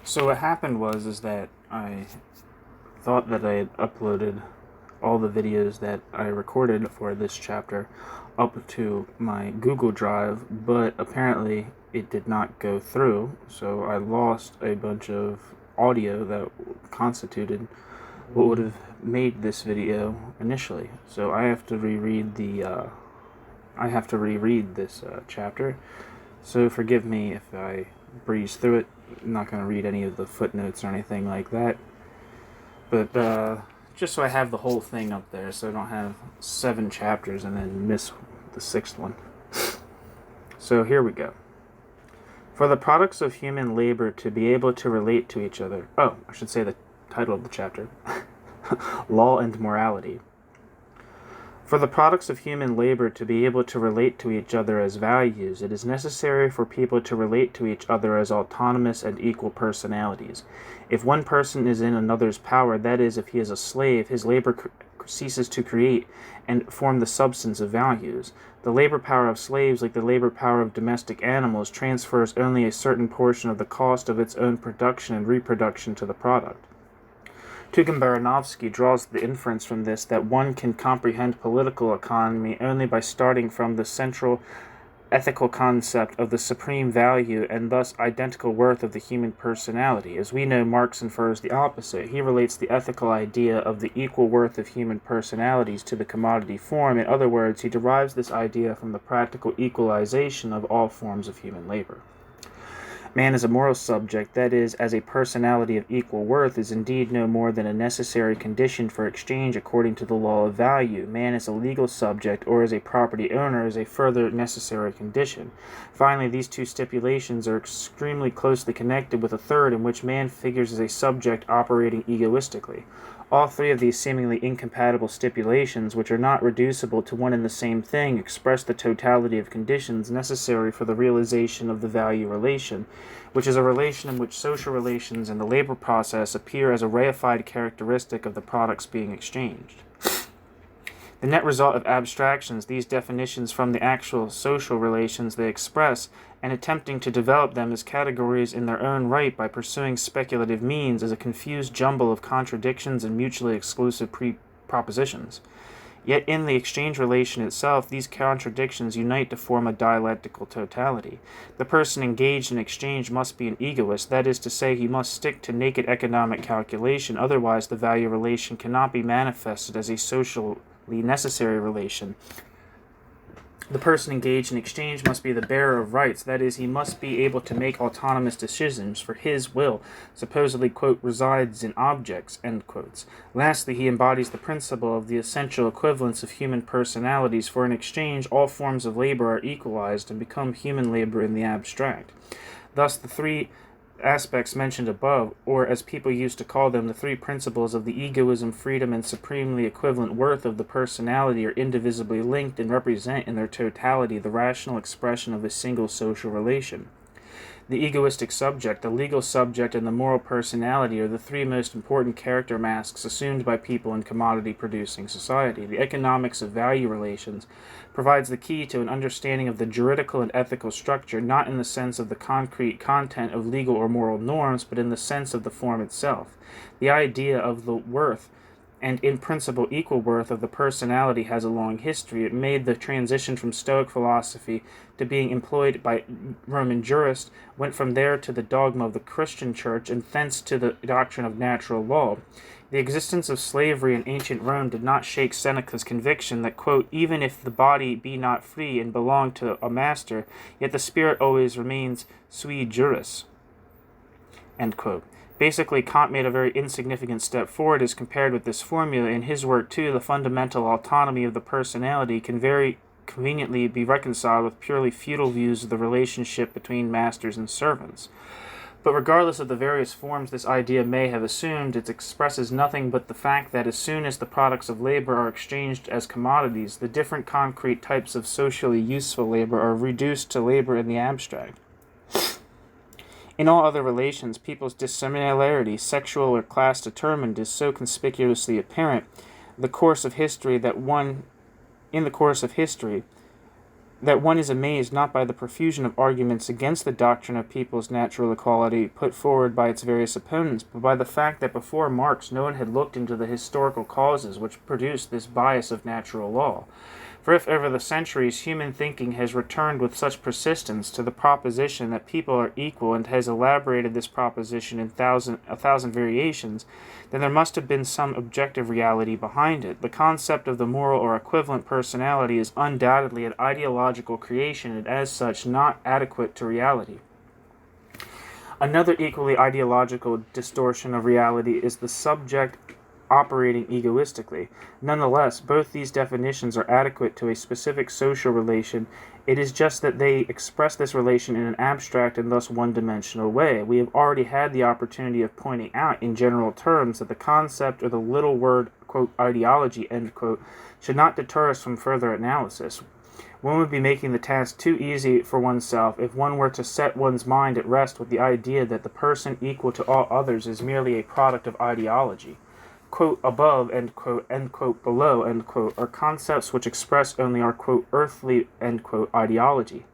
So what happened is that I thought that I had uploaded all the videos that I recorded for this chapter up to my Google Drive, but apparently it did not go through, so I lost a bunch of audio that constituted what would have made this video initially. So I have to reread this chapter. So forgive me if I breeze through it. I'm not going to read any of the footnotes or anything like that. But just so I have the whole thing up there, so I don't have 7 chapters and then miss the 6th one. So here we go. For the products of human labor to be able to relate to each other. Oh, I should say the title of the chapter. Law and Morality. For the products of human labor to be able to relate to each other as values, it is necessary for people to relate to each other as autonomous and equal personalities. If one person is in another's power, that is, if he is a slave, his labor ceases to create and form the substance of values. The labor power of slaves, like the labor power of domestic animals, transfers only a certain portion of the cost of its own production and reproduction to the product. Tugen-Baranovsky draws the inference from this that one can comprehend political economy only by starting from the central ethical concept of the supreme value and thus identical worth of the human personality. As we know, Marx infers the opposite. He relates the ethical idea of the equal worth of human personalities to the commodity form. In other words, he derives this idea from the practical equalization of all forms of human labor. Man as a moral subject, that is, as a personality of equal worth, is indeed no more than a necessary condition for exchange according to the law of value. Man as a legal subject, or as a property owner, is a further necessary condition. Finally, these two stipulations are extremely closely connected with a third in which man figures as a subject operating egoistically. All 3 of these seemingly incompatible stipulations, which are not reducible to one and the same thing, express the totality of conditions necessary for the realization of the value relation, which is a relation in which social relations and the labor process appear as a reified characteristic of the products being exchanged. The net result of abstractions, these definitions from the actual social relations they express, and attempting to develop them as categories in their own right by pursuing speculative means, is a confused jumble of contradictions and mutually exclusive propositions. Yet in the exchange relation itself, these contradictions unite to form a dialectical totality. The person engaged in exchange must be an egoist, that is to say, he must stick to naked economic calculation, otherwise the value relation cannot be manifested as a socially necessary relation. The person engaged in exchange must be the bearer of rights, that is, he must be able to make autonomous decisions, for his will supposedly, quote, resides in objects, end quotes. Lastly, he embodies the principle of the essential equivalence of human personalities, for in exchange all forms of labor are equalized and become human labor in the abstract. Thus, the 3 aspects mentioned above, or as people used to call them, the 3 principles of the egoism, freedom, and supremely equivalent worth of the personality, are indivisibly linked and represent in their totality the rational expression of a single social relation. The egoistic subject, the legal subject, and the moral personality are the 3 most important character masks assumed by people in commodity-producing society. The economics of value relations provides the key to an understanding of the juridical and ethical structure, not in the sense of the concrete content of legal or moral norms, but in the sense of the form itself. The idea of the worth and in principle equal worth of the personality has a long history. It made the transition from Stoic philosophy to being employed by Roman jurists, went from there to the dogma of the Christian church, and thence to the doctrine of natural law. The existence of slavery in ancient Rome did not shake Seneca's conviction that, quote, even if the body be not free and belong to a master, yet the spirit always remains sui juris, end quote. Basically, Kant made a very insignificant step forward as compared with this formula. In his work, too, the fundamental autonomy of the personality can very conveniently be reconciled with purely feudal views of the relationship between masters and servants. But regardless of the various forms this idea may have assumed, it expresses nothing but the fact that as soon as the products of labor are exchanged as commodities, the different concrete types of socially useful labor are reduced to labor in the abstract. In all other relations, people's dissimilarity, sexual or class determined, is so conspicuously apparent in the course of history that one is amazed not by the profusion of arguments against the doctrine of people's natural equality put forward by its various opponents, but by the fact that before Marx no one had looked into the historical causes which produced this bias of natural law. For if over the centuries human thinking has returned with such persistence to the proposition that people are equal and has elaborated this proposition in a thousand variations, then there must have been some objective reality behind it. The concept of the moral or equivalent personality is undoubtedly an ideological creation and as such not adequate to reality. Another equally ideological distortion of reality is the subject operating egoistically. Nonetheless, both these definitions are adequate to a specific social relation. It is just that they express this relation in an abstract and thus one-dimensional way. We have already had the opportunity of pointing out in general terms that the concept or the little word, quote, ideology, end quote, should not deter us from further analysis. One would be making the task too easy for oneself if one were to set one's mind at rest with the idea that the person equal to all others is merely a product of ideology. Quote, above, end quote, below, end quote, are concepts which express only our, quote, earthly, end quote, ideology.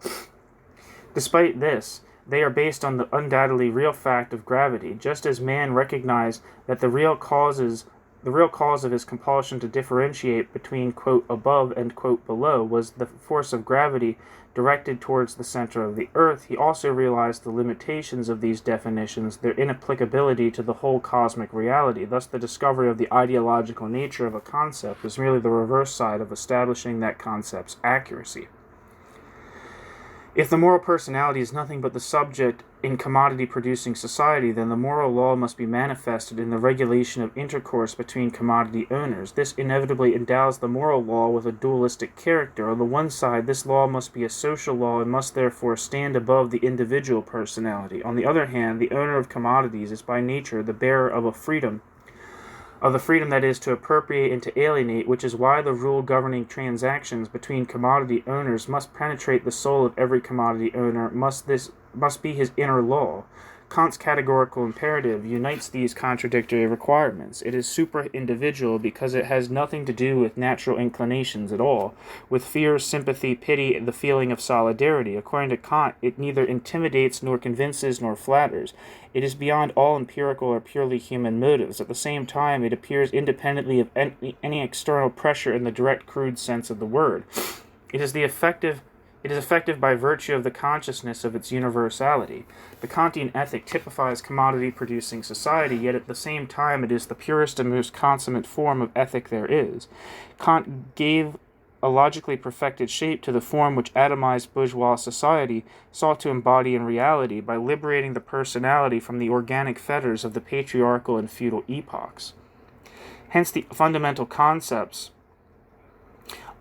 Despite this, they are based on the undoubtedly real fact of gravity, just as man recognized that the real cause of his compulsion to differentiate between, quote, above and, quote, below was the force of gravity directed towards the center of the earth. He also realized the limitations of these definitions, their inapplicability to the whole cosmic reality. Thus, the discovery of the ideological nature of a concept is merely the reverse side of establishing that concept's accuracy. If the moral personality is nothing but the subject in commodity-producing society, then the moral law must be manifested in the regulation of intercourse between commodity owners. This inevitably endows the moral law with a dualistic character. On the one side, this law must be a social law and must therefore stand above the individual personality. On the other hand, the owner of commodities is by nature the bearer of the freedom that is to appropriate and to alienate, which is why the rule governing transactions between commodity owners must penetrate the soul of every commodity owner, must be his inner law. Kant's categorical imperative unites these contradictory requirements. It is supra-individual because it has nothing to do with natural inclinations at all, with fear, sympathy, pity, and the feeling of solidarity. According to Kant, it neither intimidates nor convinces nor flatters. It is beyond all empirical or purely human motives. At the same time, it appears independently of any external pressure in the direct, crude sense of the word. It is effective by virtue of the consciousness of its universality. The Kantian ethic typifies commodity-producing society, yet at the same time it is the purest and most consummate form of ethic there is. Kant gave a logically perfected shape to the form which atomized bourgeois society sought to embody in reality by liberating the personality from the organic fetters of the patriarchal and feudal epochs. Hence the fundamental concepts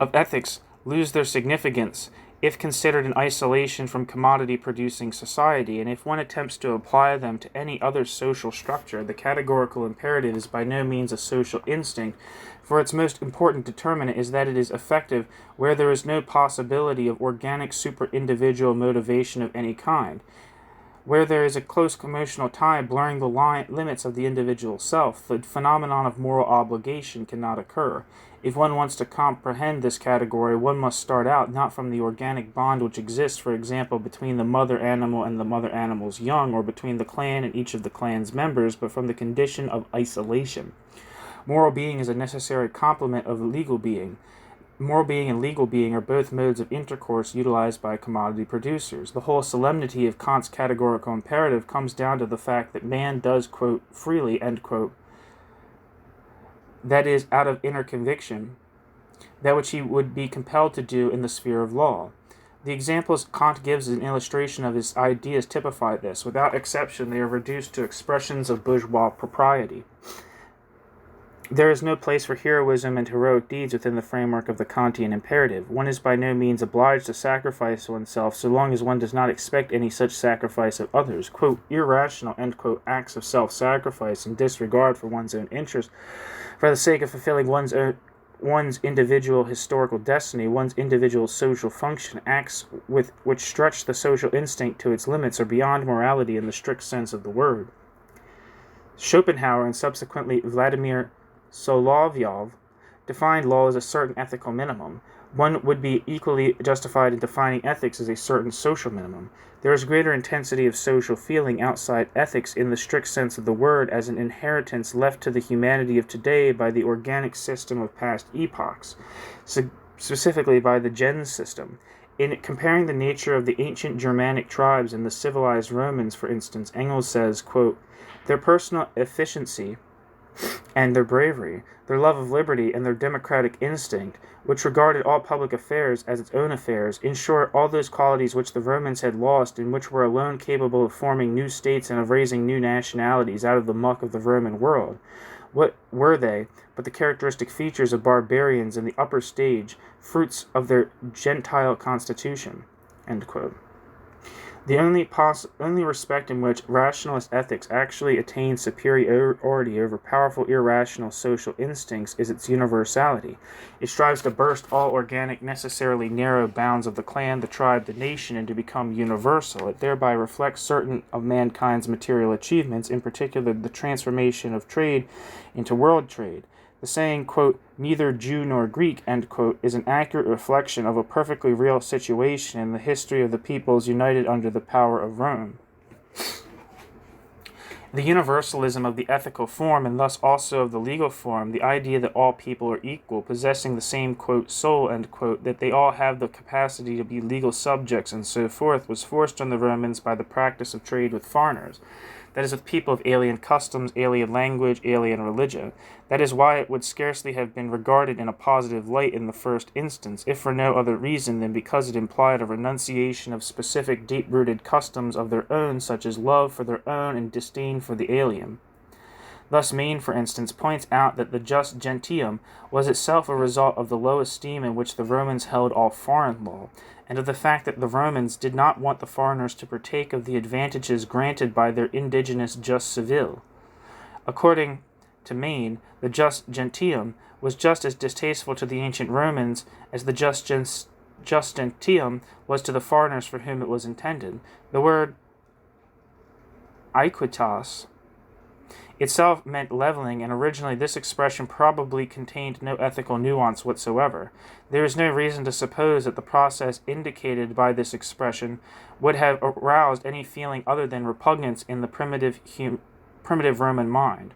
of ethics lose their significance if considered in isolation from commodity-producing society, and if one attempts to apply them to any other social structure. The categorical imperative is by no means a social instinct, for its most important determinant is that it is effective where there is no possibility of organic super-individual motivation of any kind. Where there is a close emotional tie blurring the limits of the individual self, the phenomenon of moral obligation cannot occur. If one wants to comprehend this category, one must start out not from the organic bond which exists, for example, between the mother animal and the mother animal's young, or between the clan and each of the clan's members, but from the condition of isolation. Moral being is a necessary complement of legal being. Moral being and legal being are both modes of intercourse utilized by commodity producers. The whole solemnity of Kant's categorical imperative comes down to the fact that man does, quote, freely, end quote, that is, out of inner conviction, that which he would be compelled to do in the sphere of law. The examples Kant gives as an illustration of his ideas typify this. Without exception, they are reduced to expressions of bourgeois propriety. There is no place for heroism and heroic deeds within the framework of the Kantian imperative. One is by no means obliged to sacrifice oneself so long as one does not expect any such sacrifice of others. Quote, irrational, end quote, acts of self-sacrifice and disregard for one's own interest for the sake of fulfilling one's individual historical destiny, one's individual social function, acts which stretch the social instinct to its limits are beyond morality in the strict sense of the word. Schopenhauer and subsequently Vladimir Solovyov defined law as a certain ethical minimum. One would be equally justified in defining ethics as a certain social minimum. There is greater intensity of social feeling outside ethics in the strict sense of the word as an inheritance left to the humanity of today by the organic system of past epochs, specifically by the gens system. In comparing the nature of the ancient Germanic tribes and the civilized Romans, for instance, Engels says, quote, "Their personal efficiency and their bravery, their love of liberty, and their democratic instinct, which regarded all public affairs as its own affairs, in short, all those qualities which the Romans had lost and which were alone capable of forming new states and of raising new nationalities out of the muck of the Roman world. What were they but the characteristic features of barbarians in the upper stage, fruits of their Gentile constitution?" End quote. The only respect in which rationalist ethics actually attains superiority over powerful irrational social instincts is its universality. It strives to burst all organic, necessarily narrow bounds of the clan, the tribe, the nation, and to become universal. It thereby reflects certain of mankind's material achievements, in particular the transformation of trade into world trade. The saying, quote, "neither Jew nor Greek," end quote, is an accurate reflection of a perfectly real situation in the history of the peoples united under the power of Rome. The universalism of the ethical form, and thus also of the legal form, the idea that all people are equal, possessing the same, quote, "soul," end quote, that they all have the capacity to be legal subjects, and so forth, was forced on the Romans by the practice of trade with foreigners. That is, with people of alien customs, alien language, alien religion. That is why it would scarcely have been regarded in a positive light in the first instance, if for no other reason than because it implied a renunciation of specific deep-rooted customs of their own, such as love for their own and disdain for the alien. Thus Maine, for instance, points out that the jus gentium was itself a result of the low esteem in which the Romans held all foreign law, and of the fact that the Romans did not want the foreigners to partake of the advantages granted by their indigenous jus civile. According to Maine, the jus gentium was just as distasteful to the ancient Romans as the jus gentium was to the foreigners for whom it was intended. The word aequitas itself meant leveling, and originally this expression probably contained no ethical nuance whatsoever. There is no reason to suppose that the process indicated by this expression would have aroused any feeling other than repugnance in the primitive Roman mind.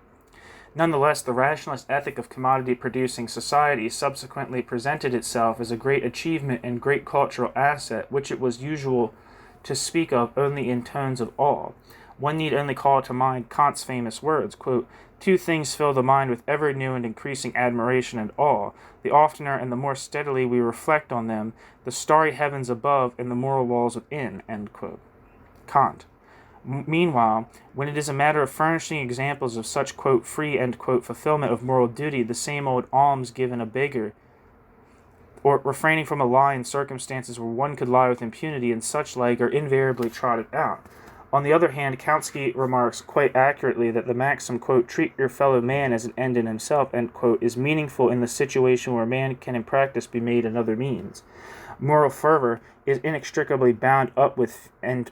Nonetheless, the rationalist ethic of commodity-producing society subsequently presented itself as a great achievement and great cultural asset, which it was usual to speak of only in tones of awe. One need only call to mind Kant's famous words, quote, "Two things fill the mind with ever new and increasing admiration and awe. The oftener and the more steadily we reflect on them, the starry heavens above and the moral laws within," end quote. Kant. Meanwhile, when it is a matter of furnishing examples of such, quote, "free," end quote, fulfillment of moral duty, the same old alms given a beggar, or refraining from a lie in circumstances where one could lie with impunity, and such like, are invariably trotted out. On the other hand, Kautsky remarks quite accurately that the maxim, quote, "treat your fellow man as an end in himself," end quote, is meaningful in the situation where man can in practice be made another means. Moral fervor is inextricably bound up with and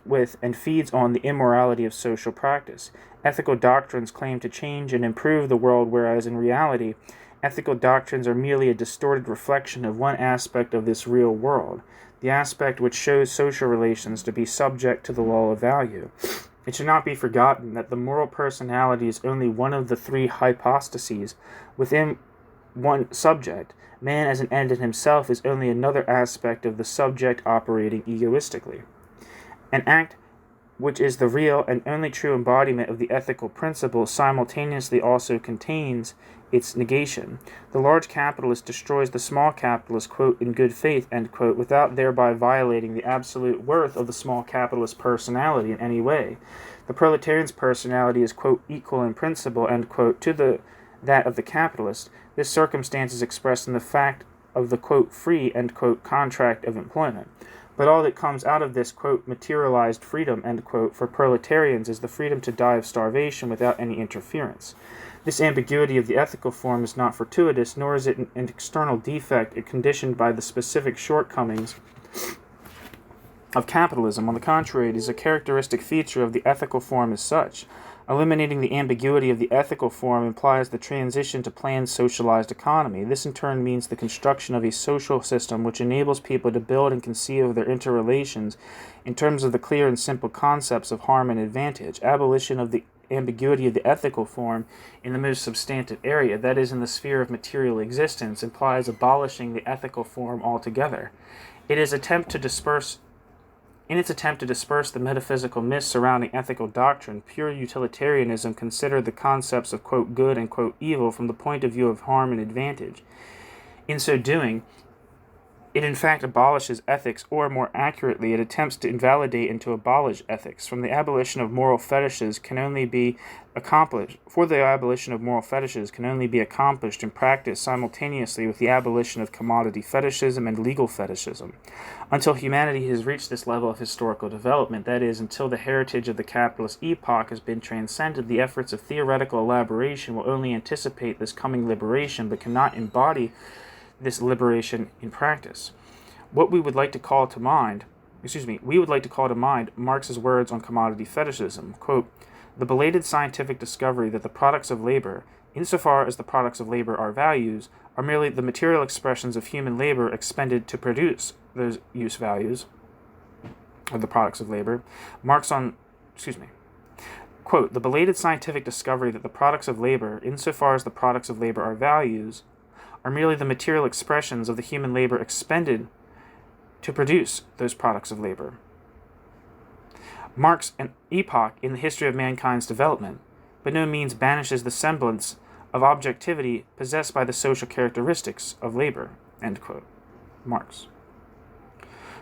feeds on the immorality of social practice. Ethical doctrines claim to change and improve the world, whereas in reality, ethical doctrines are merely a distorted reflection of one aspect of this real world, the aspect which shows social relations to be subject to the law of value. It should not be forgotten that the moral personality is only one of the three hypostases within one subject. Man as an end in himself is only another aspect of the subject operating egoistically. An act which is the real and only true embodiment of the ethical principle simultaneously also contains its negation. The large capitalist destroys the small capitalist, quote, "in good faith," end quote, without thereby violating the absolute worth of the small capitalist personality in any way. The proletarian's personality is, quote, "equal in principle," end quote, to that of the capitalist. This circumstance is expressed in the fact of the, quote, "free," end quote, contract of employment. But all that comes out of this, quote, "materialized freedom," end quote, for proletarians is the freedom to die of starvation without any interference. This ambiguity of the ethical form is not fortuitous, nor is it an external defect conditioned by the specific shortcomings of capitalism. On the contrary, it is a characteristic feature of the ethical form as such. Eliminating the ambiguity of the ethical form implies the transition to planned socialized economy. This in turn means the construction of a social system which enables people to build and conceive of their interrelations in terms of the clear and simple concepts of harm and advantage. Abolition of the ambiguity of the ethical form in the most substantive area, that is, in the sphere of material existence, implies abolishing the ethical form altogether. In its attempt to disperse the metaphysical myths surrounding ethical doctrine, pure utilitarianism considered the concepts of, quote, good and, quote, evil from the point of view of harm and advantage. In so doing, it in fact abolishes ethics, or more accurately, it attempts to invalidate and to abolish ethics. For the abolition of moral fetishes can only be accomplished in practice simultaneously with the abolition of commodity fetishism and legal fetishism. Until humanity has reached this level of historical development, that is, until the heritage of the capitalist epoch has been transcended, the efforts of theoretical elaboration will only anticipate this coming liberation, but cannot embody this liberation in practice. We would like to call to mind Marx's words on commodity fetishism. Quote, the belated scientific discovery that the products of labor, insofar as the products of labor are values, are merely the material expressions of human labor expended to produce those use values of the products of labor. Quote, the belated scientific discovery that the products of labor, insofar as the products of labor are values, are merely the material expressions of the human labor expended to produce those products of labor, marks an epoch in the history of mankind's development, but no means banishes the semblance of objectivity possessed by the social characteristics of labor, end quote. Marx.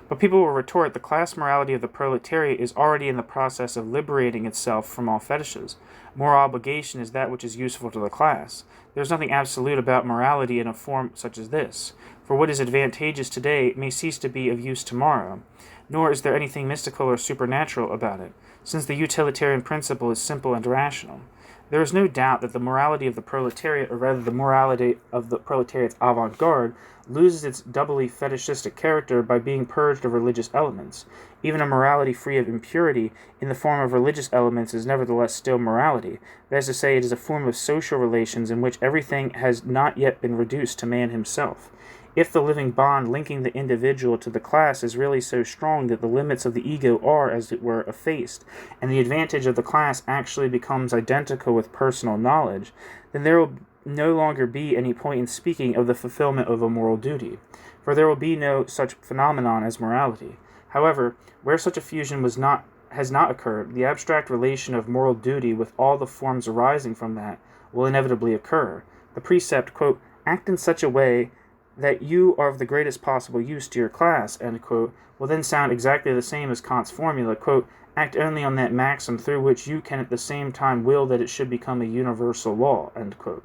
But people will retort, the class morality of the proletariat is already in the process of liberating itself from all fetishes. Moral obligation is that which is useful to the class. There is nothing absolute about morality in a form such as this, for what is advantageous today may cease to be of use tomorrow, nor is there anything mystical or supernatural about it, since the utilitarian principle is simple and rational. There is no doubt that the morality of the proletariat, or rather the morality of the proletariat's avant-garde, loses its doubly fetishistic character by being purged of religious elements. Even a morality free of impurity in the form of religious elements is nevertheless still morality. That is to say, it is a form of social relations in which everything has not yet been reduced to man himself. If the living bond linking the individual to the class is really so strong that the limits of the ego are, as it were, effaced, and the advantage of the class actually becomes identical with personal knowledge, then there will no longer be any point in speaking of the fulfillment of a moral duty, for there will be no such phenomenon as morality. However, where such a fusion has not occurred, the abstract relation of moral duty with all the forms arising from that will inevitably occur. The precept, quote, act in such a way that you are of the greatest possible use to your class, end quote, will then sound exactly the same as Kant's formula, quote, act only on that maxim through which you can at the same time will that it should become a universal law, end quote.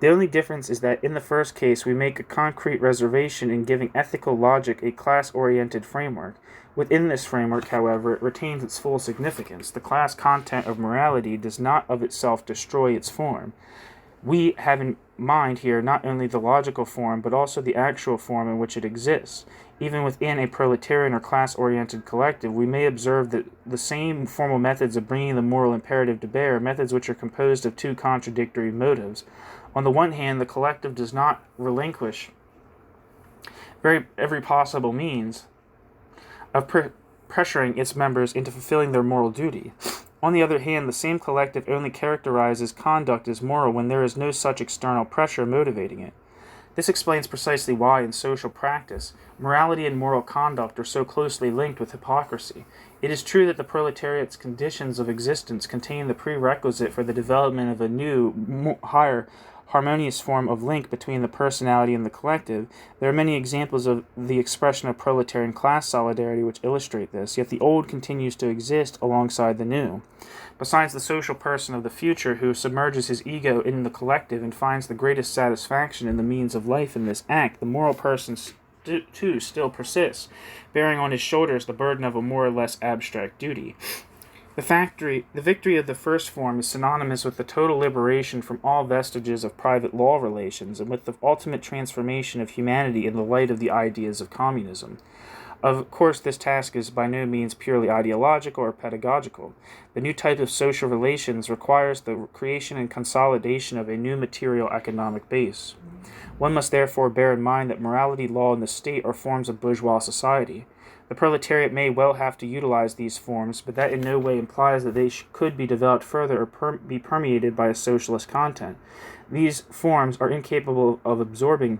The only difference is that in the first case we make a concrete reservation in giving ethical logic a class-oriented framework. Within this framework, however, it retains its full significance. The class content of morality does not of itself destroy its form. We have in mind here not only the logical form, but also the actual form in which it exists. Even within a proletarian or class-oriented collective, we may observe that the same formal methods of bringing the moral imperative to bear, methods which are composed of two contradictory motives. On the one hand, the collective does not relinquish every possible means of pressuring its members into fulfilling their moral duty. On the other hand, the same collective only characterizes conduct as moral when there is no such external pressure motivating it. This explains precisely why, in social practice, morality and moral conduct are so closely linked with hypocrisy. It is true that the proletariat's conditions of existence contain the prerequisite for the development of a new, higher, harmonious form of link between the personality and the collective. There are many examples of the expression of proletarian class solidarity which illustrate this, yet the old continues to exist alongside the new. Besides the social person of the future who submerges his ego in the collective and finds the greatest satisfaction in the means of life in this act, the moral person too still persists, bearing on his shoulders the burden of a more or less abstract duty. The victory of the first form is synonymous with the total liberation from all vestiges of private law relations and with the ultimate transformation of humanity in the light of the ideas of communism. Of course, this task is by no means purely ideological or pedagogical. The new type of social relations requires the creation and consolidation of a new material economic base. One must therefore bear in mind that morality, law, and the state are forms of bourgeois society. The proletariat may well have to utilize these forms, but that in no way implies that they could be developed further or be permeated by a socialist content. These forms are incapable of absorbing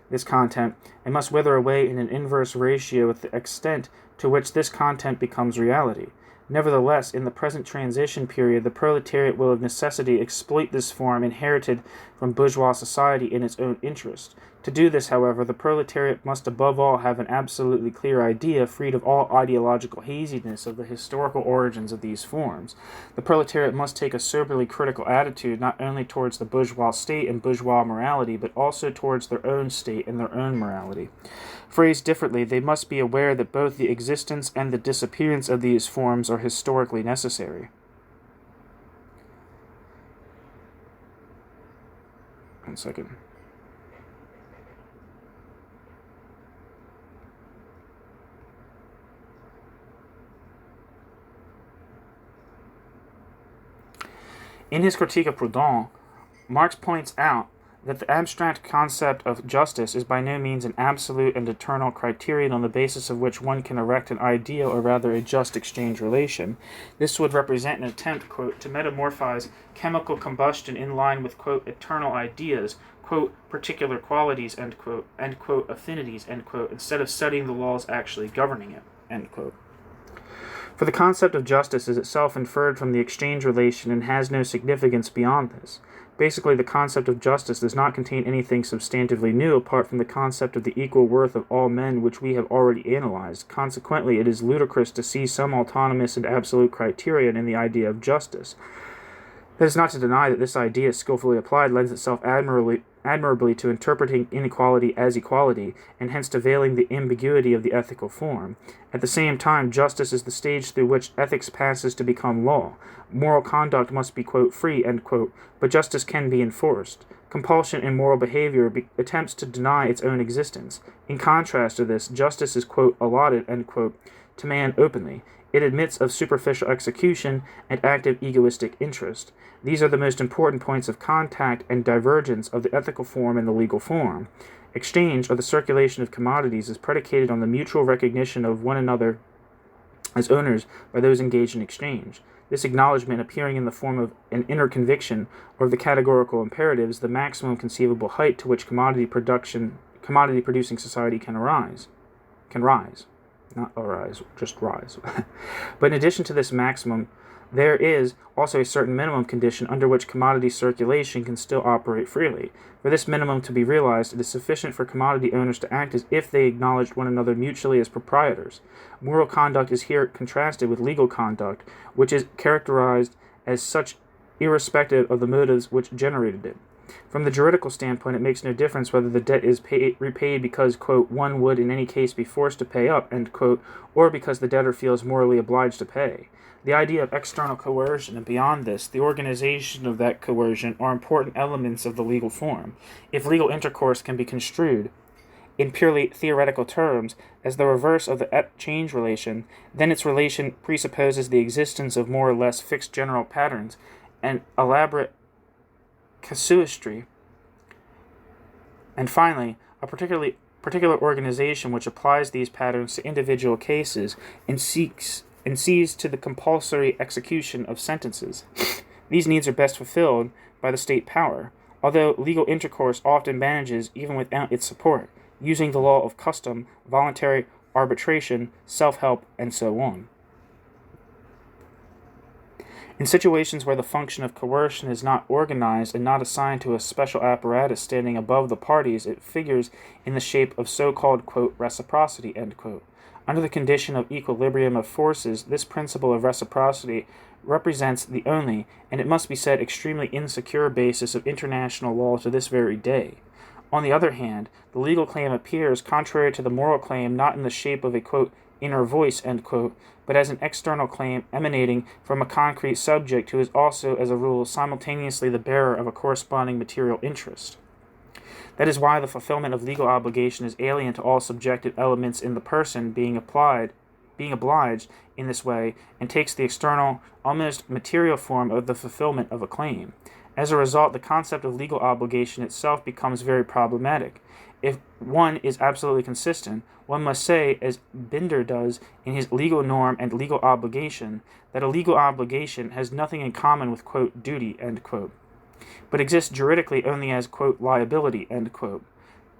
this content and must wither away in an inverse ratio with the extent to which this content becomes reality. Nevertheless, in the present transition period, the proletariat will of necessity exploit this form inherited from bourgeois society in its own interest. To do this, however, the proletariat must above all have an absolutely clear idea, freed of all ideological haziness, of the historical origins of these forms. The proletariat must take a soberly critical attitude not only towards the bourgeois state and bourgeois morality, but also towards their own state and their own morality. Phrased differently, they must be aware that both the existence and the disappearance of these forms are historically necessary. One second. In his Critique of Proudhon, Marx points out that the abstract concept of justice is by no means an absolute and eternal criterion on the basis of which one can erect an ideal or rather a just exchange relation. This would represent an attempt, quote, to metamorphose chemical combustion in line with, quote, eternal ideas, quote, particular qualities, end quote, affinities, end quote, instead of studying the laws actually governing it, end quote. For the concept of justice is itself inferred from the exchange relation and has no significance beyond this. Basically, the concept of justice does not contain anything substantively new apart from the concept of the equal worth of all men which we have already analyzed. Consequently, it is ludicrous to see some autonomous and absolute criterion in the idea of justice. That is not to deny that this idea, skillfully applied, lends itself admirably to interpreting inequality as equality, and hence to veiling the ambiguity of the ethical form. At the same time, justice is the stage through which ethics passes to become law. Moral conduct must be, quote, free, end quote, but justice can be enforced. Compulsion in moral behavior attempts to deny its own existence. In contrast to this, justice is, quote, allotted, end quote, to man openly. It admits of superficial execution and active egoistic interest. These are the most important points of contact and divergence of the ethical form and the legal form. Exchange, or the circulation of commodities, is predicated on the mutual recognition of one another as owners by those engaged in exchange. This acknowledgement appearing in the form of an inner conviction or of the categorical imperatives, the maximum conceivable height to which commodity-producing society can rise. Not arise, just rise. But in addition to this maximum, there is also a certain minimum condition under which commodity circulation can still operate freely. For this minimum to be realized, it is sufficient for commodity owners to act as if they acknowledged one another mutually as proprietors. Moral conduct is here contrasted with legal conduct, which is characterized as such irrespective of the motives which generated it. From the juridical standpoint, it makes no difference whether the debt is repaid because, quote, one would in any case be forced to pay up, end quote, or because the debtor feels morally obliged to pay. The idea of external coercion, and beyond this, the organization of that coercion, are important elements of the legal form. If legal intercourse can be construed, in purely theoretical terms, as the reverse of the exchange relation, then its relation presupposes the existence of more or less fixed general patterns and elaborate casuistry, and finally, a particular organization which applies these patterns to individual cases and sees to the compulsory execution of sentences. These needs are best fulfilled by the state power, although legal intercourse often manages even without its support, using the law of custom, voluntary arbitration, self-help, and so on. In situations where the function of coercion is not organized and not assigned to a special apparatus standing above the parties, it figures in the shape of so-called, quote, reciprocity, end quote. Under the condition of equilibrium of forces, this principle of reciprocity represents the only, and it must be said, extremely insecure basis of international law to this very day. On the other hand, the legal claim appears, contrary to the moral claim, not in the shape of a, quote, inner voice, end quote, but as an external claim emanating from a concrete subject who is also, as a rule, simultaneously the bearer of a corresponding material interest. That is why the fulfillment of legal obligation is alien to all subjective elements in the person being obliged in this way, and takes the external, almost material form of the fulfillment of a claim. As a result, the concept of legal obligation itself becomes very problematic. If one is absolutely consistent, one must say, as Binder does in his legal norm and legal obligation, that a legal obligation has nothing in common with, quote, duty, end quote, but exists juridically only as, quote, liability, end quote.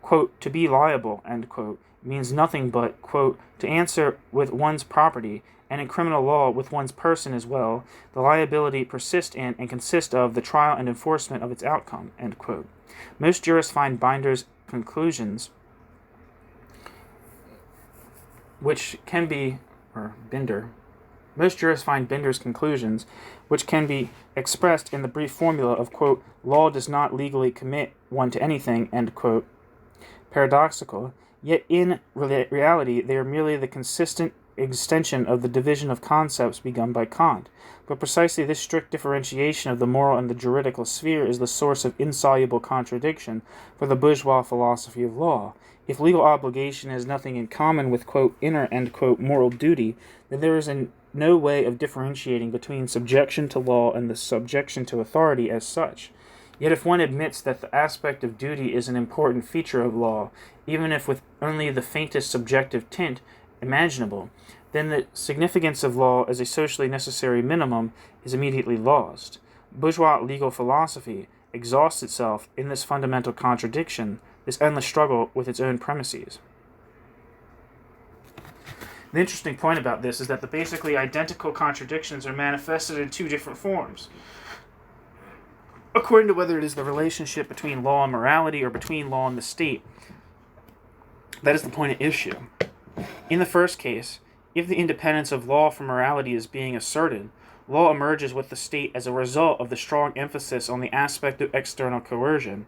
Quote, to be liable, end quote, means nothing but, quote, to answer with one's property, and in criminal law with one's person as well, the liability persists in and consists of the trial and enforcement of its outcome, end quote. Most jurists find Binder's conclusions, which can be, most jurists find Binder's conclusions, which can be expressed in the brief formula of, quote, law does not legally commit one to anything, end quote, paradoxical, yet in reality they are merely the consistent extension of the division of concepts begun by Kant. But precisely this strict differentiation of the moral and the juridical sphere is the source of insoluble contradiction for the bourgeois philosophy of law. If legal obligation has nothing in common with, quote, inner, end quote, moral duty, then there is no way of differentiating between subjection to law and the subjection to authority as such. Yet if one admits that the aspect of duty is an important feature of law, even if with only the faintest subjective tint imaginable, then the significance of law as a socially necessary minimum is immediately lost. Bourgeois legal philosophy exhausts itself in this fundamental contradiction, this endless struggle with its own premises. The interesting point about this is that the basically identical contradictions are manifested in two different forms, according to whether it is the relationship between law and morality or between law and the state. That is the point at issue. In the first case, if the independence of law from morality is being asserted, law emerges with the state as a result of the strong emphasis on the aspect of external coercion.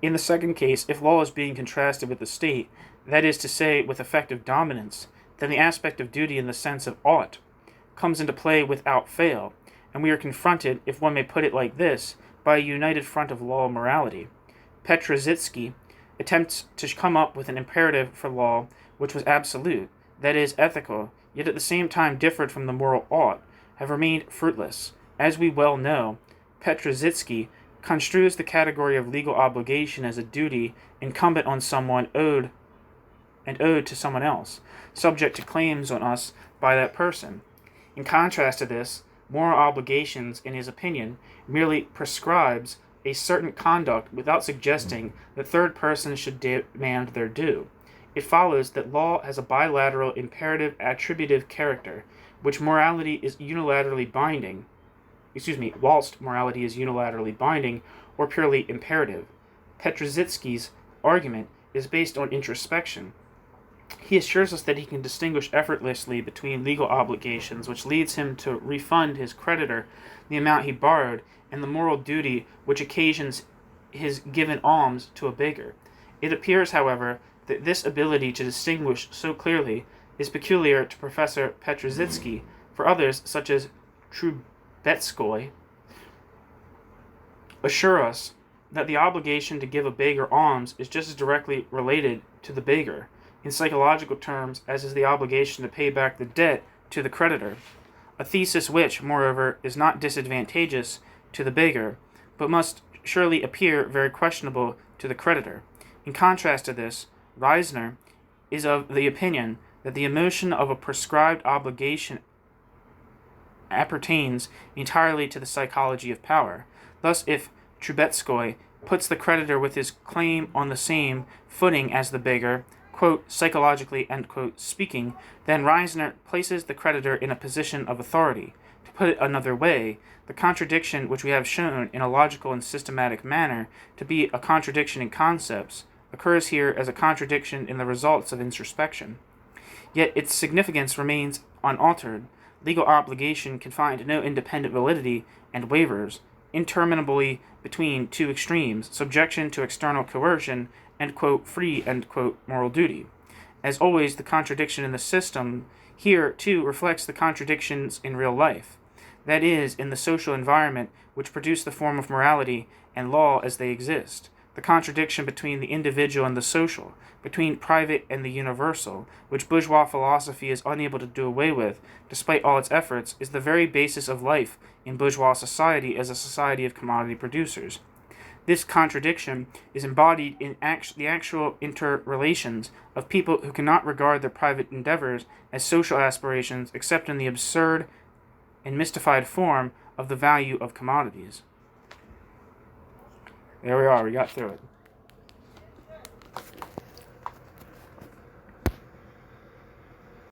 In the second case, if law is being contrasted with the state, that is to say, with effective dominance, then the aspect of duty in the sense of ought comes into play without fail, and we are confronted, if one may put it like this, by a united front of law and morality. Petrozitsky attempts to come up with an imperative for law which was absolute, that is, ethical, yet at the same time differed from the moral ought, have remained fruitless. As we well know, Petrozitsky construes the category of legal obligation as a duty incumbent on someone owed to someone else, subject to claims on us by that person. In contrast to this, moral obligations, in his opinion, merely prescribes a certain conduct without suggesting that third persons should demand their due. It follows that law has a bilateral imperative attributive character, whilst morality is unilaterally binding, or purely imperative. Petrozitsky's argument is based on introspection. He assures us that he can distinguish effortlessly between legal obligations, which leads him to refund his creditor the amount he borrowed, and the moral duty which occasions his given alms to a beggar. It appears, however, that this ability to distinguish so clearly is peculiar to Professor Petrozitsky. For others, such as Trubetskoy, assure us that the obligation to give a beggar alms is just as directly related to the beggar, in psychological terms, as is the obligation to pay back the debt to the creditor, a thesis which, moreover, is not disadvantageous to the beggar, but must surely appear very questionable to the creditor. In contrast to this, Reisner is of the opinion that the emotion of a prescribed obligation appertains entirely to the psychology of power. Thus, if Trubetskoy puts the creditor with his claim on the same footing as the beggar, quote, psychologically, end quote, speaking, then Reisner places the creditor in a position of authority. To put it another way, the contradiction which we have shown in a logical and systematic manner to be a contradiction in concepts occurs here as a contradiction in the results of introspection. Yet its significance remains unaltered. Legal obligation can find no independent validity and wavers interminably between two extremes, subjection to external coercion, end quote, free, end quote, moral duty. As always, the contradiction in the system here, too, reflects the contradictions in real life, that is, in the social environment which produce the form of morality and law as they exist. the contradiction between the individual and the social, between private and the universal, which bourgeois philosophy is unable to do away with, despite all its efforts, is the very basis of life in bourgeois society as a society of commodity producers. This contradiction is embodied in the actual interrelations of people who cannot regard their private endeavors as social aspirations except in the absurd and mystified form of the value of commodities. There we are, we got through it.